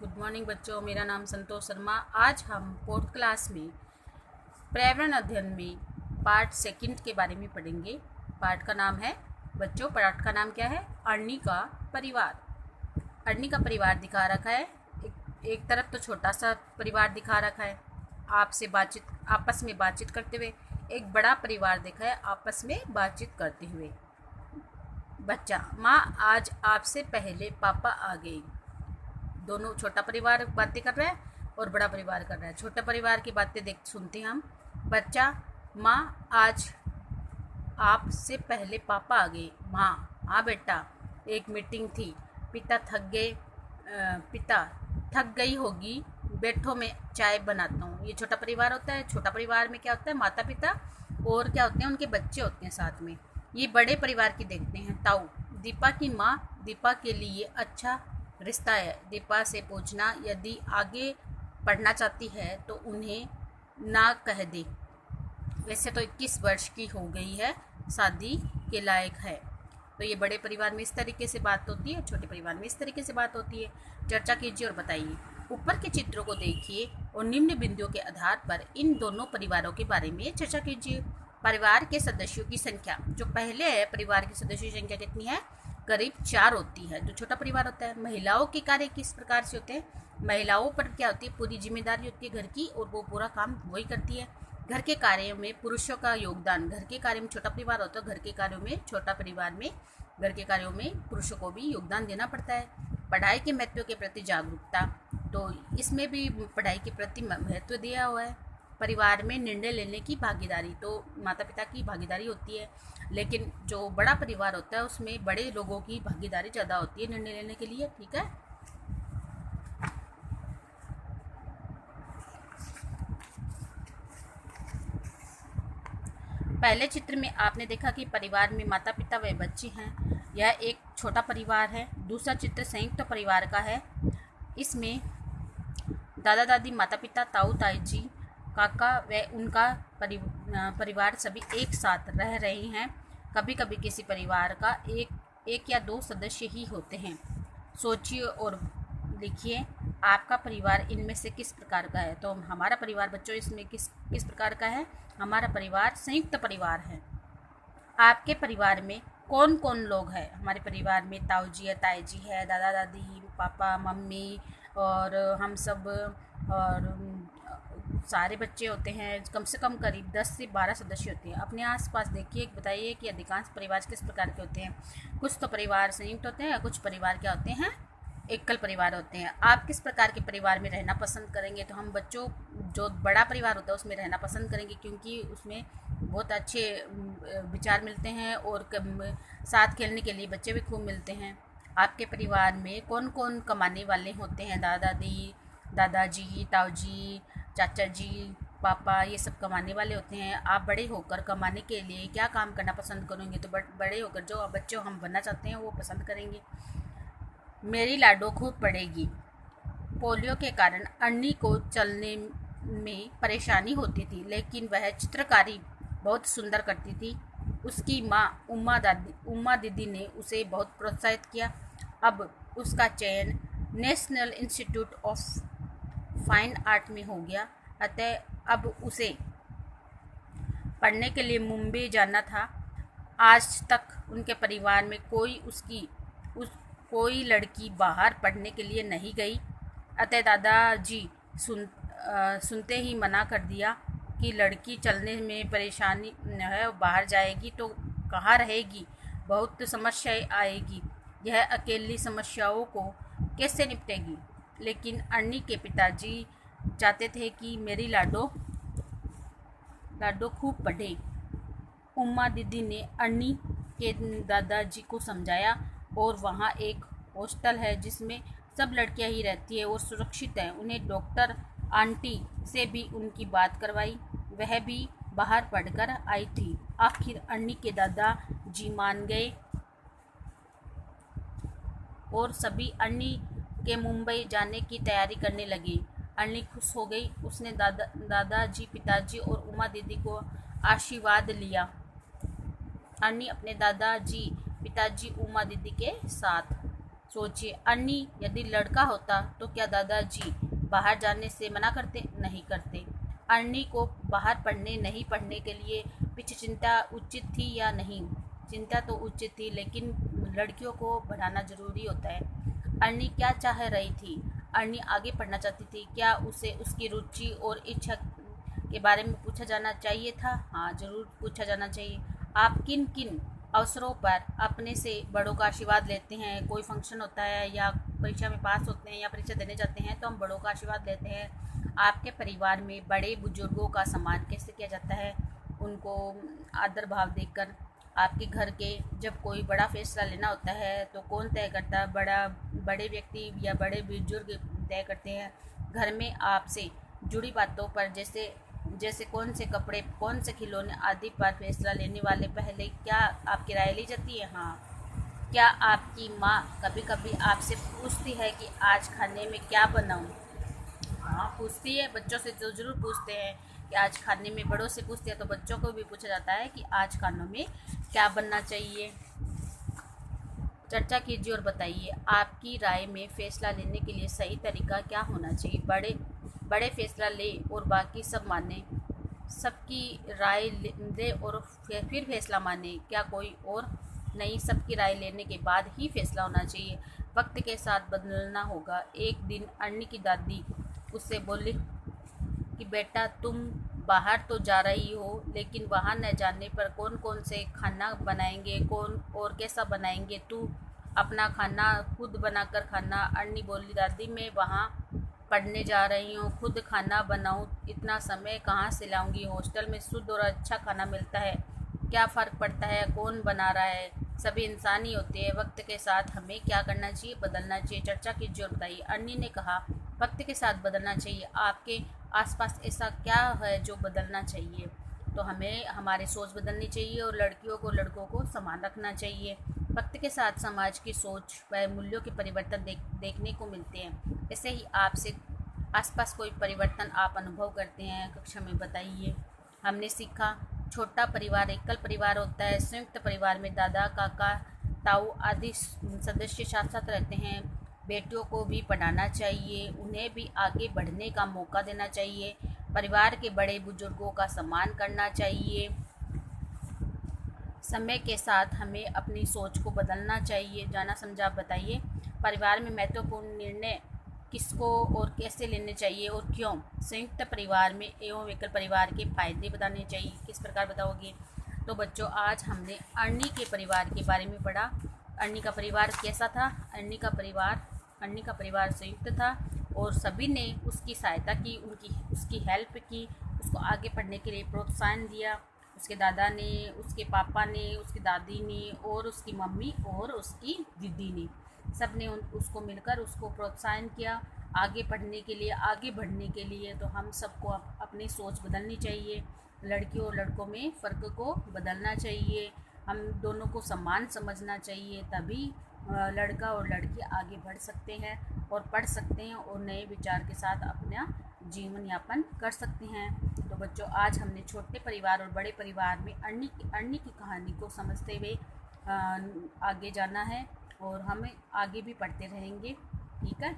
Good morning बच्चों, मेरा नाम संतोष शर्मा। आज हम फोर्थ क्लास में पर्यावरण अध्ययन में पार्ट सेकंड के बारे में पढ़ेंगे। पार्ट का नाम है बच्चों, पार्ट का नाम क्या है? अरणी का परिवार। अरणी का परिवार दिखा रखा है। एक तरफ तो छोटा सा परिवार दिखा रखा है आपस में बातचीत करते हुए। एक बड़ा परिवार दिखा है आपस में बातचीत करते हुए। बच्चा, माँ आज आपसे पहले पापा आ गए। दोनों, छोटा परिवार बातें कर रहा है और बड़ा परिवार कर रहा है। छोटे परिवार की बातें सुनते हैं हम। बच्चा, माँ आज आपसे पहले पापा आ गए। माँ, हाँ बेटा, एक मीटिंग थी। पिता थक गई होगी, बैठो मैं चाय बनाता हूँ। ये छोटा परिवार होता है। छोटा परिवार में क्या होता है? माता पिता और क्या होते हैं? उनके बच्चे होते हैं साथ में। ये बड़े परिवार की देखते हैं। ताऊ, दीपा की माँ दीपा के लिए अच्छा रिश्ता है। दीपा से पूछना, यदि आगे पढ़ना चाहती है तो उन्हें ना कह दे। वैसे तो 21 वर्ष की हो गई है, शादी के लायक है। तो ये बड़े परिवार में इस तरीके से बात होती है, छोटे परिवार में इस तरीके से बात होती है। चर्चा कीजिए और बताइए। ऊपर के चित्रों को देखिए और निम्न बिंदुओं के आधार पर इन दोनों परिवारों के बारे में चर्चा कीजिए। परिवार के सदस्यों की संख्या, जो पहले है, परिवार के सदस्यों की संख्या कितनी है? करीब 4 होती है, जो छोटा परिवार होता है। महिलाओं के कार्य किस प्रकार से होते हैं? महिलाओं पर क्या होती है? पूरी जिम्मेदारी होती है घर की, और वो पूरा काम वही करती है। घर के कार्यों में पुरुषों का योगदान, घर के कार्य में छोटा परिवार होता है, घर के कार्यों में छोटा परिवार में घर के कार्यों में पुरुषों को भी योगदान देना पड़ता है। पढ़ाई के महत्व के प्रति जागरूकता, तो इसमें भी पढ़ाई के प्रति महत्व दिया हुआ है। परिवार में निर्णय लेने की भागीदारी, तो माता पिता की भागीदारी होती है, लेकिन जो बड़ा परिवार होता है उसमें बड़े लोगों की भागीदारी ज़्यादा होती है निर्णय लेने के लिए। ठीक है। पहले चित्र में आपने देखा कि परिवार में माता पिता व बच्चे हैं। यह एक छोटा परिवार है। दूसरा चित्र संयुक्त परिवार का है। इसमें दादा दादी, माता पिता, ताऊ ताई जी, काका व उनका परिवार सभी एक साथ रह रहे हैं। कभी कभी किसी परिवार का एक या दो सदस्य ही होते हैं। सोचिए और लिखिए, आपका परिवार इनमें से किस प्रकार का है? तो हमारा परिवार बच्चों इसमें किस प्रकार का है? हमारा परिवार संयुक्त परिवार है। आपके परिवार में कौन कौन लोग हैं? हमारे परिवार में ताऊ जी है, ताई जी है, दादा दादी, पापा मम्मी और हम सब, और सारे बच्चे होते हैं। कम से कम करीब 10 से 12 सदस्य होते हैं। अपने आसपास देखिए, बताइए कि अधिकांश परिवार किस प्रकार के होते हैं। कुछ तो परिवार संयुक्त होते हैं, कुछ परिवार क्या होते हैं? एकल परिवार होते हैं। आप किस प्रकार के परिवार में रहना पसंद करेंगे? तो हम बच्चों, जो बड़ा परिवार होता है उसमें रहना पसंद करेंगे, क्योंकि उसमें बहुत अच्छे विचार मिलते हैं और साथ खेलने के लिए बच्चे भी खूब मिलते हैं। आपके परिवार में कौन कौन कमाने वाले होते हैं? दादाजी, ताऊ जी, चाचा जी, पापा, ये सब कमाने वाले होते हैं। आप बड़े होकर कमाने के लिए क्या काम करना पसंद करेंगे? तो बड़े होकर जो बच्चों हम बनना चाहते हैं वो पसंद करेंगे। मेरी लाडो खूब पढ़ेगी। पोलियो के कारण अन्नी को चलने में परेशानी होती थी, लेकिन वह चित्रकारी बहुत सुंदर करती थी। उसकी माँ उम्मा दीदी ने उसे बहुत प्रोत्साहित किया। अब उसका चयन national institute of fine art में हो गया, अतः अब उसे पढ़ने के लिए मुंबई जाना था। आज तक उनके परिवार में कोई लड़की बाहर पढ़ने के लिए नहीं गई, अतः दादाजी सुनते ही मना कर दिया कि लड़की चलने में परेशानी है, बाहर जाएगी तो कहाँ रहेगी, बहुत समस्याएं आएगी, यह अकेली समस्याओं को कैसे निपटेगी। लेकिन अन्नी के पिताजी चाहते थे कि मेरी लाडो खूब पढ़े। उम्मा दीदी ने अन्नी के दादाजी को समझाया, और वहाँ एक हॉस्टल है जिसमें सब लड़कियां ही रहती है और सुरक्षित है। उन्हें डॉक्टर आंटी से भी उनकी बात करवाई, वह भी बाहर पढ़कर आई थी। आखिर अन्नी के दादाजी मान गए और सभी अन्नी के मुंबई जाने की तैयारी करने लगे। अन्नी खुश हो गई। उसने दादाजी, पिताजी और उमा दीदी को आशीर्वाद लिया। अन्नी अपने दादाजी, पिताजी, उमा दीदी के साथ सोचिए, अन्नी यदि लड़का होता तो क्या दादाजी बाहर जाने से मना करते? नहीं करते। अन्नी को बाहर पढ़ने नहीं पढ़ने के लिए पीछे चिंता उचित थी या नहीं? चिंता तो उचित थी, लेकिन लड़कियों को बढ़ाना ज़रूरी होता है। अन्नी क्या चाह रही थी? अन्नी आगे पढ़ना चाहती थी। क्या उसे उसकी रुचि और इच्छा के बारे में पूछा जाना चाहिए था? हाँ, ज़रूर पूछा जाना चाहिए। आप किन किन अवसरों पर अपने से बड़ों का आशीर्वाद लेते हैं? कोई फंक्शन होता है या परीक्षा में पास होते हैं या परीक्षा देने जाते हैं तो हम बड़ों का आशीर्वाद लेते हैं। आपके परिवार में बड़े बुजुर्गों का सम्मान कैसे किया जाता है? उनको आदर भाव देकर। आपके घर के जब कोई बड़ा फैसला लेना होता है तो कौन तय करता है? बड़े व्यक्ति या बड़े बुजुर्ग तय करते हैं। घर में आपसे जुड़ी बातों पर जैसे जैसे कौन से कपड़े, कौन से खिलौने आदि पर फैसला लेने वाले पहले क्या आपकी राय ली जाती है? हाँ। क्या आपकी माँ कभी कभी आपसे पूछती है कि आज खाने में क्या बनाऊँ? हाँ, पूछती है। बच्चों से तो ज़रूर पूछते हैं कि आज खाने में, बड़ों से पूछते हैं तो बच्चों को भी पूछा जाता है कि आज खानों में क्या बनना चाहिए। चर्चा कीजिए और बताइए, आपकी राय में फैसला लेने के लिए सही तरीका क्या होना चाहिए? बड़े बड़े फैसला ले और बाकी सब माने, सबकी राय ले और फिर फैसला माने, क्या कोई और नहीं? सबकी राय लेने के बाद ही फैसला होना चाहिए। वक्त के साथ बदलना होगा। एक दिन अन्नी की दादी उससे बोली कि बेटा, तुम बाहर तो जा रही हो, लेकिन वहाँ न जाने पर कौन कौन से खाना बनाएंगे, कौन और कैसा बनाएंगे? तू अपना खाना खुद बनाकर खाना। अन्नी बोली, दादी मैं वहाँ पढ़ने जा रही हूँ, खुद खाना बनाऊँ इतना समय कहाँ से लाऊंगी? हॉस्टल में शुद्ध और अच्छा खाना मिलता है, क्या फ़र्क पड़ता है कौन बना रहा है? सभी इंसान ही होते हैं। वक्त के साथ हमें क्या करना चाहिए? बदलना चाहिए। चर्चा कीजिए और बताइए। अन्नी ने कहा, वक्त के साथ बदलना चाहिए। आपके आसपास ऐसा क्या है जो बदलना चाहिए? तो हमें हमारी सोच बदलनी चाहिए और लड़कियों को लड़कों को समान रखना चाहिए। वक्त के साथ समाज की सोच व मूल्यों के परिवर्तन देखने को मिलते हैं। ऐसे ही आपसे आसपास कोई परिवर्तन आप अनुभव करते हैं? कक्षा में बताइए। हमने सीखा, छोटा परिवार एकल परिवार होता है। संयुक्त परिवार में दादा, काका, ताऊ आदि सदस्य साथ साथ रहते हैं। बेटियों को भी पढ़ाना चाहिए, उन्हें भी आगे बढ़ने का मौका देना चाहिए। परिवार के बड़े बुजुर्गों का सम्मान करना चाहिए। समय के साथ हमें अपनी सोच को बदलना चाहिए। जाना समझा आप बताइए। परिवार में महत्वपूर्ण निर्णय किसको और कैसे लेने चाहिए और क्यों? संयुक्त परिवार में एवं एकल परिवार के फायदे बताने चाहिए। किस प्रकार बताओगे? तो बच्चों, आज हमने अर्नी के परिवार के बारे में पढ़ा। अर्नी का परिवार कैसा था? अर्नी का परिवार संयुक्त था और सभी ने उसकी सहायता की, उसकी हेल्प की, उसको आगे पढ़ने के लिए प्रोत्साहन दिया। उसके दादा ने, उसके पापा ने, उसकी दादी ने और उसकी मम्मी और उसकी दीदी ने, सब ने उसको मिलकर उसको प्रोत्साहन किया आगे पढ़ने के लिए, आगे बढ़ने के लिए। तो हम सबको अपनी सोच बदलनी चाहिए। लड़कियों और लड़कों में फ़र्क को बदलना चाहिए। हम दोनों को समान समझना चाहिए, तभी लड़का और लड़की आगे बढ़ सकते हैं और पढ़ सकते हैं और नए विचार के साथ अपना जीवन यापन कर सकते हैं। तो बच्चों, आज हमने छोटे परिवार और बड़े परिवार में अर्नी की कहानी को समझते हुए आगे जाना है और हमें आगे भी पढ़ते रहेंगे। ठीक है।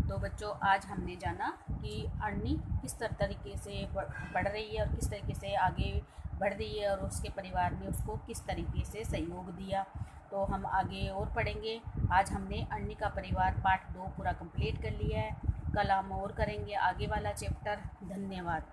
तो बच्चों, आज हमने जाना कि अर्नी किस तरीके से पढ़ रही है और किस तरीके से आगे बढ़ रही है और उसके परिवार ने उसको किस तरीके से सहयोग दिया। तो हम आगे और पढ़ेंगे। आज हमने अर्नी का परिवार पार्ट 2 पूरा कंप्लीट कर लिया है। कल हम और करेंगे आगे वाला चैप्टर। धन्यवाद।